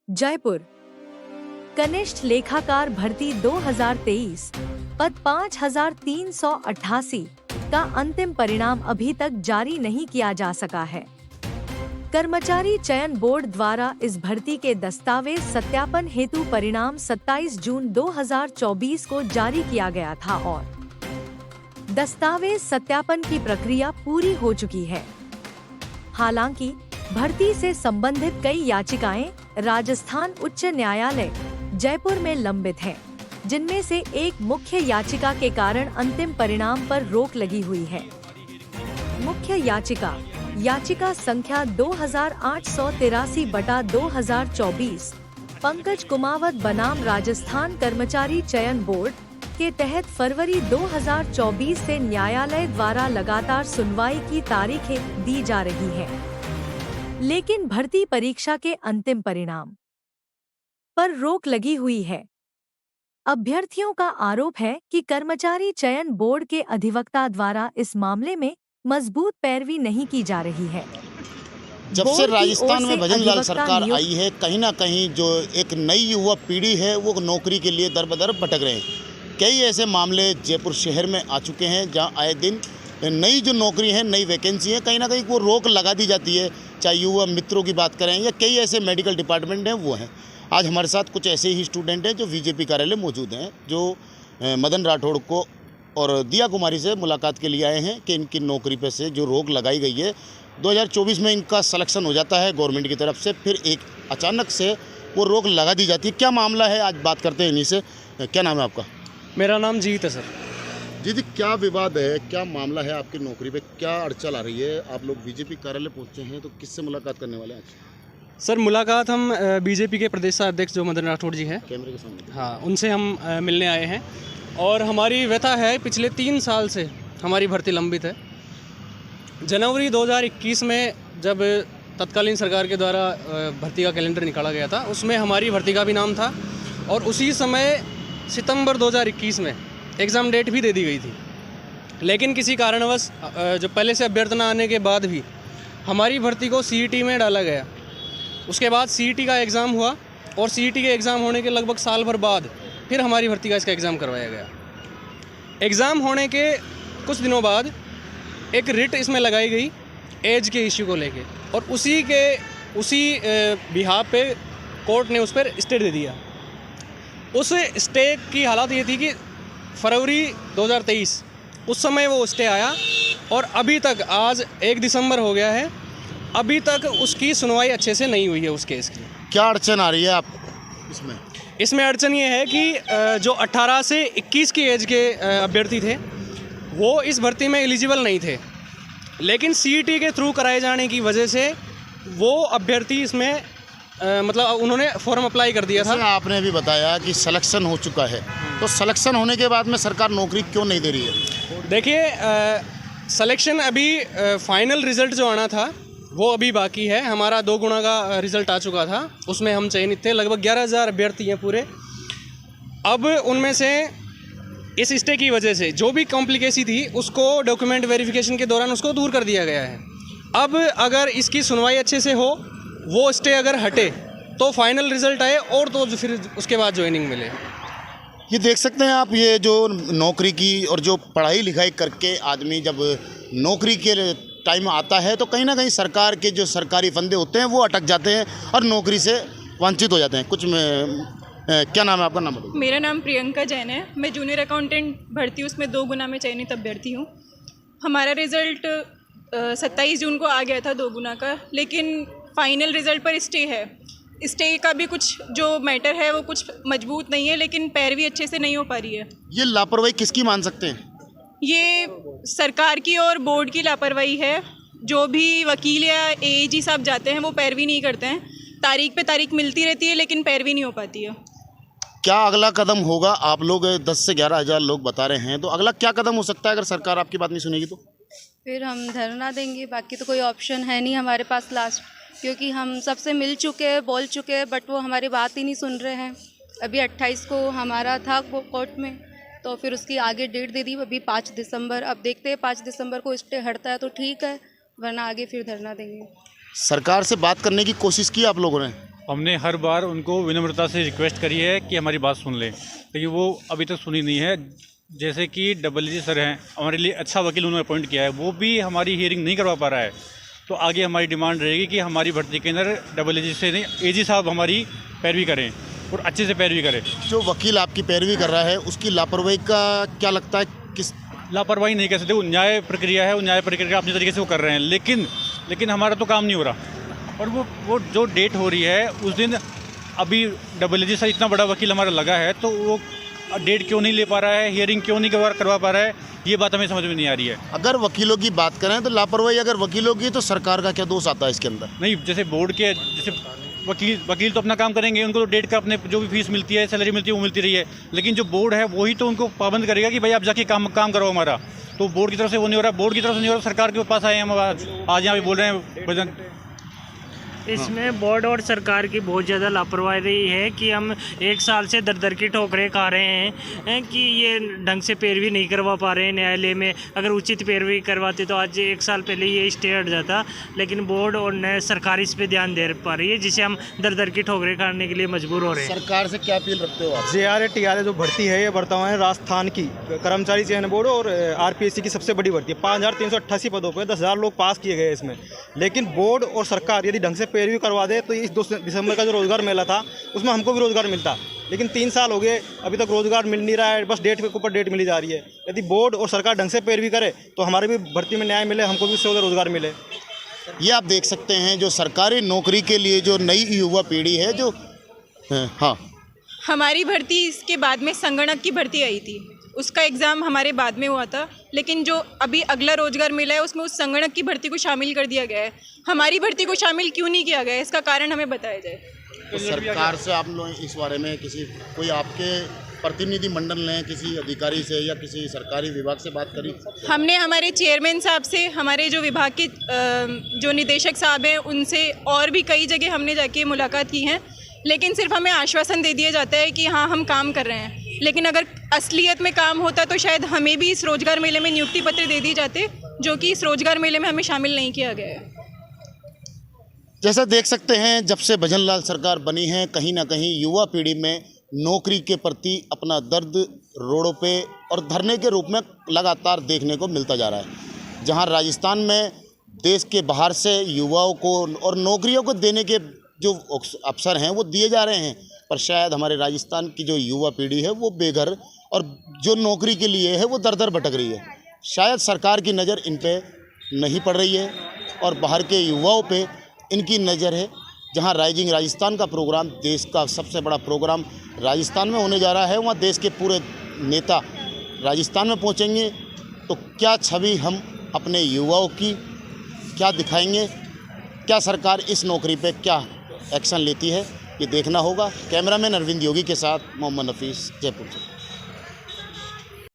जयपुर कनिष्ठ लेखाकार भर्ती 2023 पद 5388 का अंतिम परिणाम अभी तक जारी नहीं किया जा सका है। कर्मचारी चयन बोर्ड द्वारा इस भर्ती के दस्तावेज सत्यापन हेतु परिणाम 27 जून 2024 को जारी किया गया था और दस्तावेज सत्यापन की प्रक्रिया पूरी हो चुकी है। हालांकि भर्ती से संबंधित कई याचिकाएं राजस्थान उच्च न्यायालय जयपुर में लंबित हैं, जिनमें से एक मुख्य याचिका के कारण अंतिम परिणाम पर रोक लगी हुई है। मुख्य याचिका संख्या 2883/2024 पंकज कुमावत बनाम राजस्थान कर्मचारी चयन बोर्ड के तहत फरवरी 2024 से न्यायालय द्वारा लगातार सुनवाई की तारीखें दी जा रही हैं। लेकिन भर्ती परीक्षा के अंतिम परिणाम पर रोक लगी हुई है। अभ्यर्थियों का आरोप है कि कर्मचारी चयन बोर्ड के अधिवक्ता द्वारा इस मामले में मजबूत पैरवी नहीं की जा रही है। जब से राजस्थान में भजनलाल सरकार आई है, कहीं ना कहीं जो एक नई युवा पीढ़ी है वो नौकरी के लिए दर बदर भटक रहे हैं। कई ऐसे मामले जयपुर शहर में आ चुके हैं जहां आए दिन नई जो नौकरी है, नई वैकेंसी है, कहीं ना कहीं वो रोक लगा दी जाती है। चाहे युवा मित्रों की बात करें या कई ऐसे मेडिकल डिपार्टमेंट हैं वो हैं। आज हमारे साथ कुछ ऐसे ही स्टूडेंट हैं जो बीजेपी कार्यालय मौजूद हैं, जो मदन राठौड़ को और दिया कुमारी से मुलाकात के लिए आए हैं कि इनकी नौकरी पे से जो रोक लगाई गई है 2024 में इनका सिलेक्शन हो जाता है गवर्नमेंट की तरफ से, फिर एक अचानक से वो रोक लगा दी जाती है। क्या मामला है, आज बात करते हैं इन्हीं से। क्या नाम है आपका? मेरा नाम जीत है सर। जी, क्या विवाद है, क्या मामला है आपकी नौकरी पे, क्या अड़चन आ रही है? आप लोग बीजेपी कार्यालय पहुंचे हैं तो किससे मुलाकात करने वाले हैं आज? सर मुलाकात हम बीजेपी के प्रदेश अध्यक्ष जो मदन राठौड़ जी हैं, कैमरे के सामने, हाँ, उनसे हम मिलने आए हैं और हमारी व्यथा है पिछले 3 साल से हमारी भर्ती लंबित है। जनवरी 2021 में जब तत्कालीन सरकार के द्वारा भर्ती का कैलेंडर निकाला गया था, उसमें हमारी भर्ती का भी नाम था और उसी समय सितंबर 2021 में एग्ज़ाम डेट भी दे दी गई थी। लेकिन किसी कारणवश जो पहले से अभ्यर्थना आने के बाद भी हमारी भर्ती को सीईटी में डाला गया। उसके बाद सीईटी का एग्ज़ाम हुआ और सीईटी के एग्ज़ाम होने के लगभग साल भर बाद फिर हमारी भर्ती का इसका एग्ज़ाम करवाया गया। एग्ज़ाम होने के कुछ दिनों बाद एक रिट इसमें लगाई गई एज के इश्यू को लेके और उसी बिहाफ पे कोर्ट ने उस पर स्टे दे दिया। उस स्टे की हालत ये थी कि फरवरी 2023 उस समय वो स्टे आया और अभी तक आज 1 दिसंबर हो गया है, अभी तक उसकी सुनवाई अच्छे से नहीं हुई है उस केस की। क्या अड़चन आ रही है आप इसमें? इसमें अड़चन ये है कि जो 18 से 21 की एज के अभ्यर्थी थे वो इस भर्ती में एलिजिबल नहीं थे, लेकिन सीईटी के थ्रू कराए जाने की वजह से वो अभ्यर्थी इसमें मतलब उन्होंने फॉर्म अप्लाई कर दिया था। आपने भी बताया कि सिलेक्शन हो चुका है, तो सिलेक्शन होने के बाद में सरकार नौकरी क्यों नहीं दे रही है? देखिए, सिलेक्शन अभी फाइनल रिज़ल्ट जो आना था वो अभी बाकी है। हमारा 2 गुना का रिज़ल्ट आ चुका था, उसमें हम चयनित थे। लगभग 11,000 अभ्यर्थी हैं पूरे। अब उनमें से इस स्टे की वजह से जो भी कॉम्प्लिकेसी थी उसको डॉक्यूमेंट वेरिफिकेशन के दौरान उसको दूर कर दिया गया है। अब अगर इसकी सुनवाई अच्छे से हो, वो स्टे अगर हटे तो फाइनल रिज़ल्ट आए और तो फिर उसके बाद ज्वाइनिंग मिले। ये देख सकते हैं आप, ये जो नौकरी की और जो पढ़ाई लिखाई करके आदमी जब नौकरी के टाइम आता है तो कहीं ना कहीं सरकार के जो सरकारी फंदे होते हैं वो अटक जाते हैं और नौकरी से वंचित हो जाते हैं। क्या नाम है आपका? नाम बताइए। मेरा नाम प्रियंका जैन है। मैं जूनियर अकाउंटेंट भर्ती उसमें 2 गुना में चयनित अभ्यर्थी हूँ। हमारा रिज़ल्ट 27 जून को आ गया था 2 गुना का, लेकिन फाइनल रिज़ल्ट पर स्टे है। स्टे का भी कुछ जो मैटर है वो कुछ मजबूत नहीं है, लेकिन पैरवी अच्छे से नहीं हो पा रही है। ये लापरवाही किसकी मान सकते हैं? ये सरकार की और बोर्ड की लापरवाही है। जो भी वकील या एएजी साहब जाते हैं वो पैरवी नहीं करते हैं। तारीख पे तारीख मिलती रहती है लेकिन पैरवी नहीं हो पाती है। क्या अगला कदम होगा? आप लोग 10 से 11 हज़ार लोग बता रहे हैं, तो अगला क्या कदम हो सकता है अगर सरकार आपकी बात नहीं सुनेगी तो? फिर हम धरना देंगे, बाकी तो कोई ऑप्शन है नहीं हमारे पास लास्ट, क्योंकि हम सबसे मिल चुके हैं, बोल चुके हैं, बट वो हमारी बात ही नहीं सुन रहे हैं। अभी 28 को हमारा था कोर्ट में, तो फिर उसकी आगे डेट दे दी, अभी 5 दिसंबर। अब देखते हैं 5 दिसंबर को स्टे हटता है तो ठीक है, वरना आगे फिर धरना देंगे। सरकार से बात करने की कोशिश की आप लोगों ने? हमने हर बार उनको विनम्रता से रिक्वेस्ट करी है कि हमारी बात सुन लें, लेकिन वो अभी तक सुनी नहीं है। जैसे कि डबल सर हैं, हमारे लिए अच्छा वकील उन्होंने अपॉइंट किया है, वो भी हमारी हियरिंग नहीं करवा पा रहा है। तो आगे हमारी डिमांड रहेगी कि हमारी भर्ती के अंदर डबल से नहीं, एजी साहब हमारी पैरवी करें और अच्छे से पैरवी करें। जो वकील आपकी पैरवी कर रहा है उसकी लापरवाही का क्या लगता है? किस लापरवाही नहीं कह सकते, वो न्याय प्रक्रिया है, वो न्याय प्रक्रिया अपने तरीके से वो कर रहे हैं, लेकिन हमारा तो काम नहीं हो रहा। और वो जो डेट हो रही है उस दिन, अभी डबल सर इतना बड़ा वकील हमारा लगा है, तो वो डेट क्यों नहीं ले पा रहा है, हियरिंग क्यों नहीं करवा पा रहा है, ये बात हमें समझ में नहीं आ रही है। अगर वकीलों की बात करें तो लापरवाही अगर वकीलों की, तो सरकार का क्या दोष आता है इसके अंदर? नहीं, जैसे बोर्ड के, जैसे वकील तो अपना काम करेंगे, उनको तो डेट का अपने जो भी फीस मिलती है, सैलरी मिलती है, वो मिलती रही है, लेकिन जो बोर्ड है वही तो उनको पाबंद करेगा कि भाई आप जाके काम करो हमारा। तो बोर्ड की तरफ से वो नहीं हो रहा, बोर्ड की तरफ से नहीं हो रहा, सरकार के पास आए हैं हम आज यहाँ पे बोल रहे हैं। इसमें बोर्ड और सरकार की बहुत ज़्यादा लापरवाही है कि हम 1 साल से दर की ठोकरें खा रहे हैं कि ये ढंग से पैरवी नहीं करवा पा रहे हैं न्यायालय में। अगर उचित पैरवी करवाते तो आज 1 साल पहले ये स्टे हट जाता, लेकिन बोर्ड और सरकार इस पे ध्यान दे पा रही है, जिसे हम दर की ठोकरें खाने के लिए मजबूर हो रहे हैं। सरकार से क्या अपील रखते हो आप? JRA TRA जो भर्ती है, ये वर्तमान है राजस्थान की कर्मचारी चयन बोर्ड और RPSC की सबसे बड़ी भर्ती है। 5388 पदों पर 10,000 लोग पास किए गए इसमें, लेकिन बोर्ड और सरकार यदि ढंग से पैरवी करवा दे तो इस 2 दिसंबर का जो रोज़गार मेला था उसमें हमको भी रोज़गार मिलता, लेकिन 3 साल हो गए अभी तक रोज़गार मिल नहीं रहा है, बस डेट के ऊपर डेट मिली जा रही है। यदि बोर्ड और सरकार ढंग से पैरवी करे तो हमारे भी भर्ती में न्याय मिले, हमको भी उससे रोज़गार मिले। ये आप देख सकते हैं जो सरकारी नौकरी के लिए जो नई युवा पीढ़ी है, जो हाँ, हमारी भर्ती इसके बाद में संगणक की भर्ती आई थी, उसका एग्ज़ाम हमारे बाद में हुआ था, लेकिन जो अभी अगला रोजगार मिला है उसमें उस संगणक की भर्ती को शामिल कर दिया गया है। हमारी भर्ती को शामिल क्यों नहीं किया गया है, इसका कारण हमें बताया जाए। तो सरकार से आप लोग इस बारे में कोई आपके प्रतिनिधि मंडल ने किसी अधिकारी से या किसी सरकारी विभाग से बात करी? हमने हमारे चेयरमैन साहब से, हमारे जो विभाग के जो निदेशक साहब हैं उनसे, और भी कई जगह हमने जाके मुलाकात की है, लेकिन सिर्फ हमें आश्वासन दे दिया जाता है कि हाँ हम काम कर रहे हैं, लेकिन अगर असलियत में काम होता तो शायद हमें भी इस रोजगार मेले में नियुक्ति पत्र दे दिए जाते, जो कि इस रोजगार मेले में हमें शामिल नहीं किया गया है। जैसा देख सकते हैं, जब से भजनलाल सरकार बनी है, कहीं ना कहीं युवा पीढ़ी में नौकरी के प्रति अपना दर्द रोडों पे और धरने के रूप में लगातार देखने को मिलता जा रहा है। जहां राजस्थान में देश के बाहर से युवाओं को और नौकरियों को देने के जो अवसर हैं वो दिए जा रहे हैं, पर शायद हमारे राजस्थान की जो युवा पीढ़ी है वो बेघर और जो नौकरी के लिए है वो दर दर भटक रही है। शायद सरकार की नज़र इन पे नहीं पड़ रही है और बाहर के युवाओं पे इनकी नज़र है। जहां राइजिंग राजस्थान का प्रोग्राम, देश का सबसे बड़ा प्रोग्राम राजस्थान में होने जा रहा है, वहाँ देश के पूरे नेता राजस्थान में पहुँचेंगे, तो क्या छवि हम अपने युवाओं की क्या दिखाएंगे, क्या सरकार इस नौकरी पे क्या एक्शन लेती है, ये देखना होगा। कैमरामैन अरविंद योगी के साथ मोहम्मद नफीस, जयपुर से।